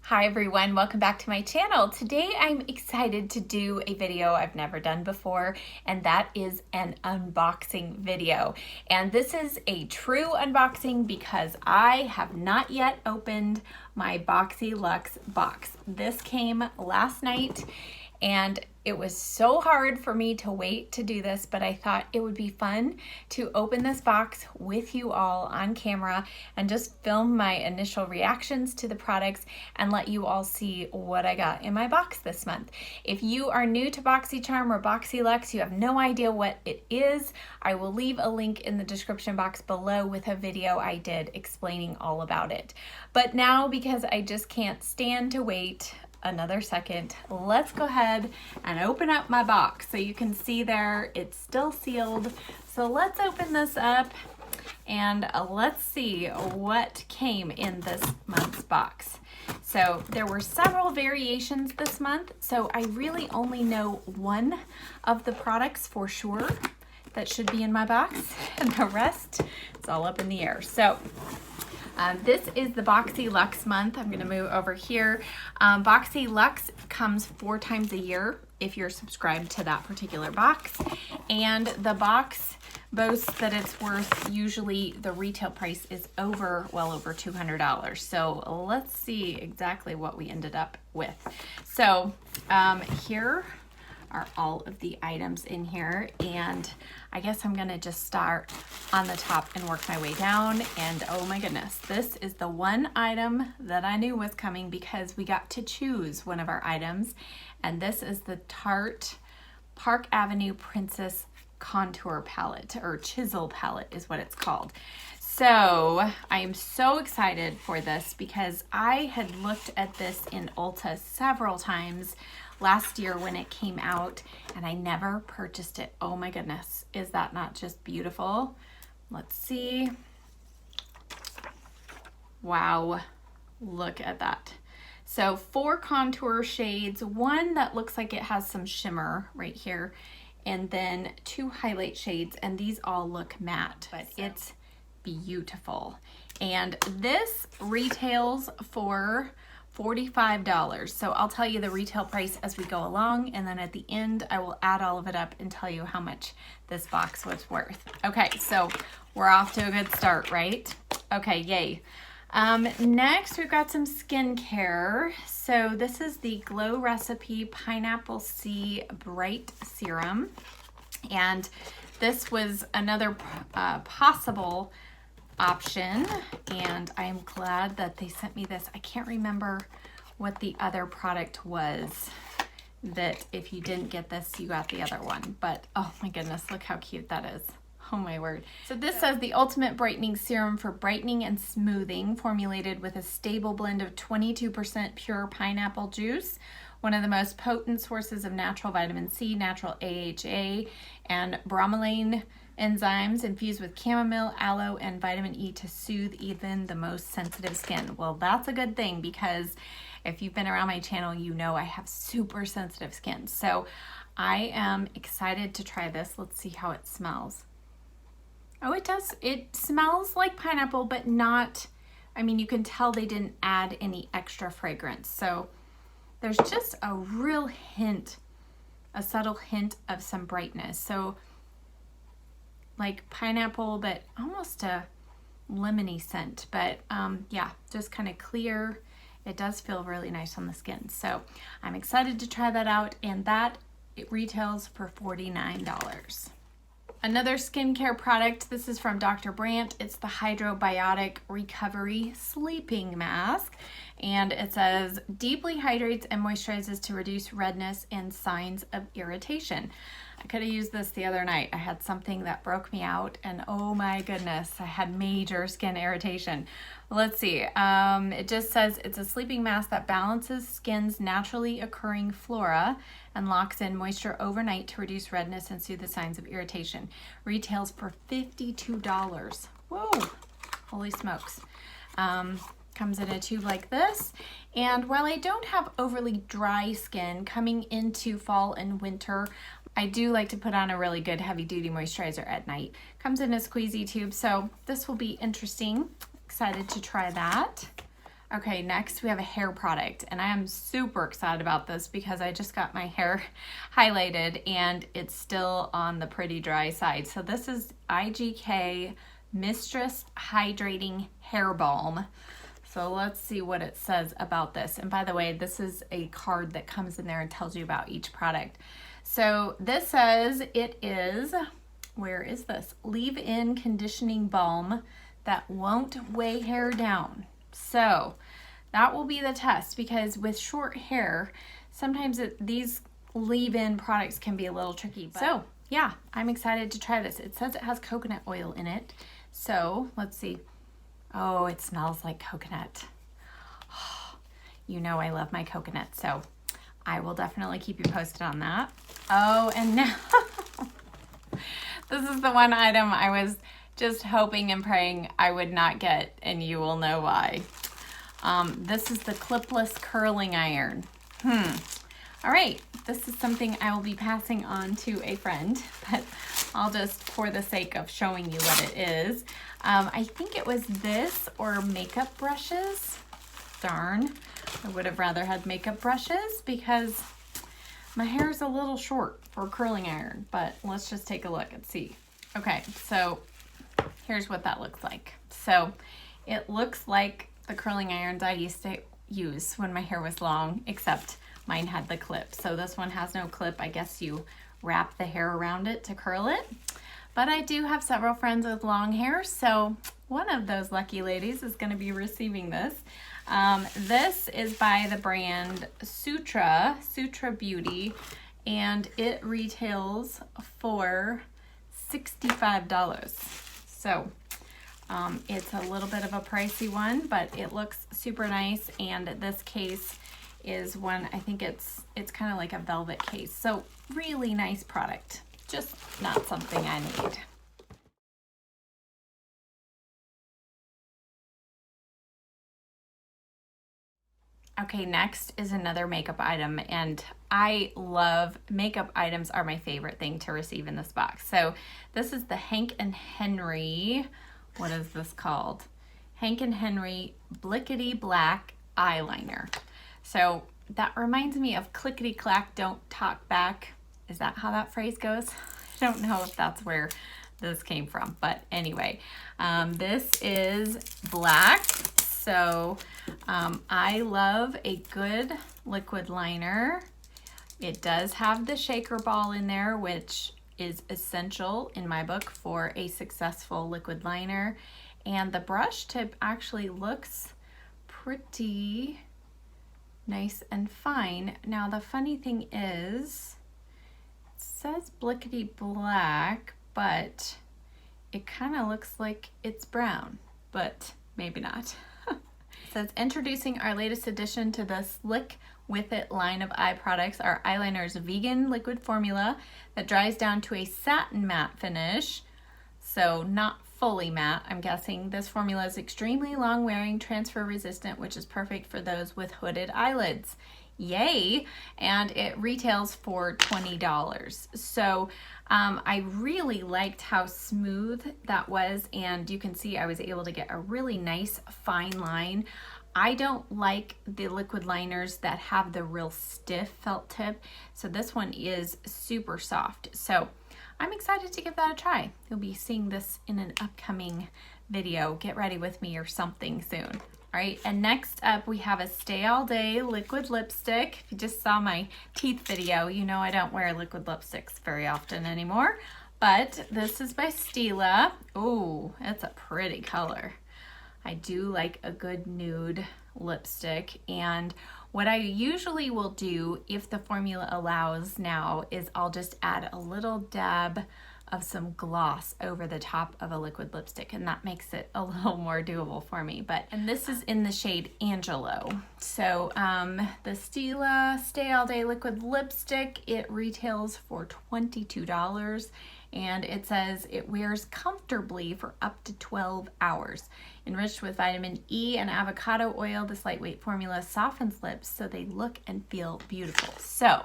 Hi everyone, welcome back to my channel. Today I'm excited to do a video I've never done before, and that is an unboxing video. And this is a true unboxing because I have not yet opened my BoxyLuxe box. This came last night and it was so hard for me to wait to do this, but I thought it would be fun to open this box with you all on camera and just film my initial reactions to the products and let you all see what I got in my box this month. If you are new to Boxycharm or BoxyLuxe, you have no idea what it is, I will leave a link in the description box below with a video I did explaining all about it. But now, because I just can't stand to wait another second, let's go ahead and open up my box. So you can see there, it's still sealed. So let's open this up and let's see what came in this month's box. So there were several variations this month, so I really only know one of the products for sure that should be in my box, and the rest, it's all up in the air. So this is the BoxyLuxe month. I'm going to move over here. BoxyLuxe comes 4 times a year if you're subscribed to that particular box. And the box boasts that it's worth, usually the retail price is well over $200. So let's see exactly what we ended up with. So here are all of the items in here, and I guess I'm gonna just start on the top and work my way down. And oh my goodness, this is the one item that I knew was coming because we got to choose one of our items, and this is the Tarte Park Avenue Princess Contour Palette, or Chisel Palette is what it's called. So I am so excited for this because I had looked at this in Ulta several times last year when it came out, and I never purchased it. Oh my goodness, is that not just beautiful? Let's see. Wow, look at that. So 4 contour shades, one that looks like it has some shimmer right here, and then 2 highlight shades, and these all look matte, but it's beautiful. And this retails for $45. So I'll tell you the retail price as we go along, and then at the end I will add all of it up and tell you how much this box was worth. Okay, so we're off to a good start, right? Okay, yay. Next we've got some skincare. So this is the Glow Recipe Pineapple C Bright Serum, and this was another possible option, and I am glad that they sent me this. I can't remember what the other product was, that if you didn't get this you got the other one, but oh my goodness, look how cute that is. Oh my word. So this says the ultimate brightening serum for brightening and smoothing, formulated with a stable blend of 22% pure pineapple juice, one of the most potent sources of natural vitamin C, natural AHA, and bromelain enzymes, infused with chamomile, aloe, and vitamin E to soothe even the most sensitive skin. Well, that's a good thing, because if you've been around my channel, you know I have super sensitive skin. So I am excited to try this. Let's see how it smells. Oh, it does. It smells like pineapple, but not, I mean, you can tell they didn't add any extra fragrance. So there's just a real hint, a subtle hint of some brightness. So like pineapple, but almost a lemony scent. But yeah, just kind of clear. It does feel really nice on the skin. So I'm excited to try that out, and that it retails for $49. Another skincare product, this is from Dr. Brandt. It's the Hydrobiotic Recovery Sleeping Mask, and it says deeply hydrates and moisturizes to reduce redness and signs of irritation. I could have used this the other night. I had something that broke me out, and oh my goodness, I had major skin irritation. Let's see. It just says it's a sleeping mask that balances skin's naturally occurring flora and locks in moisture overnight to reduce redness and soothe the signs of irritation. Retails for $52. Whoa, holy smokes. Comes in a tube like this, and while I don't have overly dry skin coming into fall and winter, I do like to put on a really good heavy duty moisturizer at night. Comes in a squeezy tube, so this will be interesting. Excited to try that. Okay, next we have a hair product, and I am super excited about this because I just got my hair highlighted and it's still on the pretty dry side. So this is IGK Mistress Hydrating Hair Balm. So let's see what it says about this. And by the way, this is a card that comes in there and tells you about each product. So this says it is, where is this? Leave-in conditioning balm that won't weigh hair down. So that will be the test, because with short hair, sometimes these leave-in products can be a little tricky. So yeah, I'm excited to try this. It says it has coconut oil in it. So let's see. Oh, it smells like coconut. You know I love my coconut, so I will definitely keep you posted on that. Oh, and now this is the one item I was just hoping and praying I would not get, and you will know why. This is the clipless curling iron. All right, this is something I will be passing on to a friend, but I'll just, for the sake of showing you what it is. I think it was this or makeup brushes. Darn, I would have rather had makeup brushes because my hair is a little short for curling iron, but let's just take a look and see. Okay, so here's what that looks like. So it looks like the curling irons I used to use when my hair was long, except mine had the clip. So this one has no clip. I guess you wrap the hair around it to curl it. But I do have several friends with long hair, so one of those lucky ladies is going to be receiving this. This is by the brand Sutra Beauty, and it retails for $65. So it's a little bit of a pricey one, but it looks super nice. And this case is one, I think it's kind of like a velvet case. So really nice product, just not something I need. Okay, next is another makeup item, and I love makeup items, are my favorite thing to receive in this box. So this is the Hank and Henry, what is this called? Hank and Henry Blickety Black Eyeliner. So that reminds me of clickety clack, don't talk back. Is that how that phrase goes? I don't know if that's where this came from, but anyway, this is black. So I love a good liquid liner. It does have the shaker ball in there, which is essential in my book for a successful liquid liner. And the brush tip actually looks pretty nice and fine. Now the funny thing is, it says Blickety Black, but it kind of looks like it's brown, but maybe not. It says, introducing our latest addition to the Slick With It line of eye products, our eyeliner's vegan liquid formula that dries down to a satin matte finish. So not fully matte, I'm guessing. This formula is extremely long wearing, transfer resistant, which is perfect for those with hooded eyelids. Yay! And it retails for $20. So I really liked how smooth that was, and you can see I was able to get a really nice fine line. I don't like the liquid liners that have the real stiff felt tip, so this one is super soft. So I'm excited to give that a try. You'll be seeing this in an upcoming video. Get ready with me or something soon. All right, and next up we have a Stay All Day liquid lipstick. If you just saw my teeth video, you know I don't wear liquid lipsticks very often anymore, but this is by Stila. Oh, it's a pretty color. I do like a good nude lipstick, and what I usually will do, if the formula allows now, is I'll just add a little dab of some gloss over the top of a liquid lipstick, and that makes it a little more doable for me. And this is in the shade Angelo. So the Stila Stay All Day liquid lipstick, it retails for $22, and it says it wears comfortably for up to 12 hours. Enriched with vitamin E and avocado oil, this lightweight formula softens lips so they look and feel beautiful. So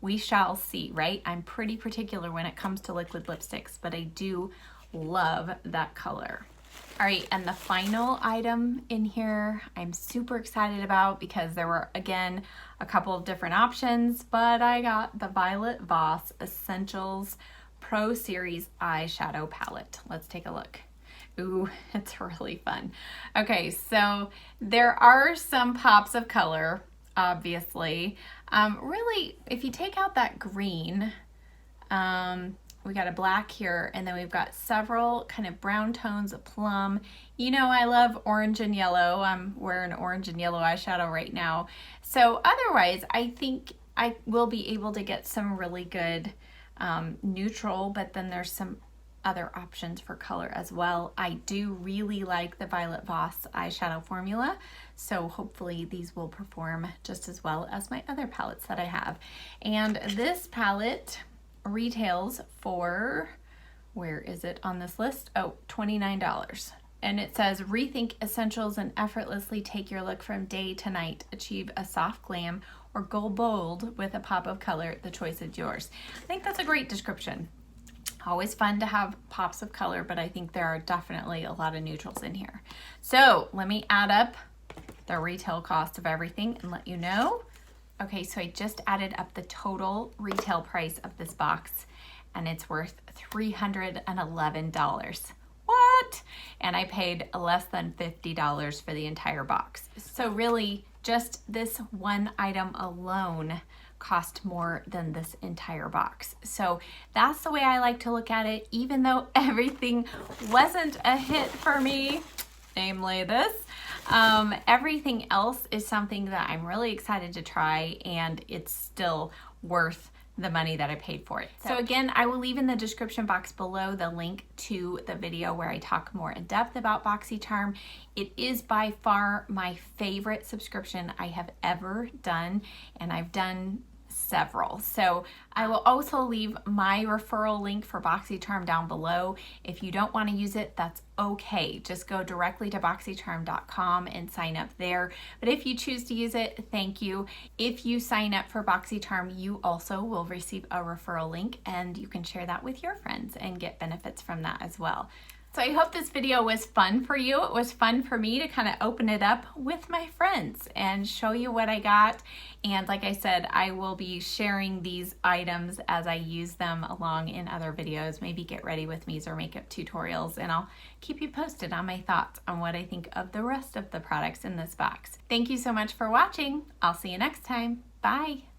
we shall see, right? I'm pretty particular when it comes to liquid lipsticks, but I do love that color. All right, and the final item in here I'm super excited about because there were, again, a couple of different options, but I got the Violet Voss Essentials Pro Series eyeshadow palette. Let's take a look. Ooh, it's really fun. Okay, so there are some pops of color, obviously. Really, if you take out that green, we got a black here, and then we've got several kind of brown tones, a plum. You know, I love orange and yellow. I'm wearing orange and yellow eyeshadow right now. So otherwise, I think I will be able to get some really good neutral, but then there's some other options for color as well. I do really like the Violet Voss eyeshadow formula, so hopefully these will perform just as well as my other palettes that I have. And this palette retails for, where is it on this list? Oh, $29. And it says, rethink essentials and effortlessly take your look from day to night. Achieve a soft glam or go bold with a pop of color. The choice is yours. I think that's a great description. Always fun to have pops of color, but I think there are definitely a lot of neutrals in here. So let me add up the retail cost of everything and let you know. Okay, so I just added up the total retail price of this box, and it's worth $311. What? And I paid less than $50 for the entire box. So really, just this one item alone cost more than this entire box. So that's the way I like to look at it, even though everything wasn't a hit for me, namely this. Everything else is something that I'm really excited to try, and it's still worth the money that I paid for it. So again, I will leave in the description box below the link to the video where I talk more in depth about Boxycharm. It is by far my favorite subscription I have ever done, and I've done several. So I will also leave my referral link for Boxycharm down below. If you don't want to use it, that's okay. Just go directly to boxycharm.com and sign up there. But if you choose to use it, thank you. If you sign up for Boxycharm, you also will receive a referral link, and you can share that with your friends and get benefits from that as well. So I hope this video was fun for you. It was fun for me to kind of open it up with my friends and show you what I got. And like I said, I will be sharing these items as I use them along in other videos, maybe get ready with me's or makeup tutorials, and I'll keep you posted on my thoughts on what I think of the rest of the products in this box. Thank you so much for watching. I'll see you next time. Bye.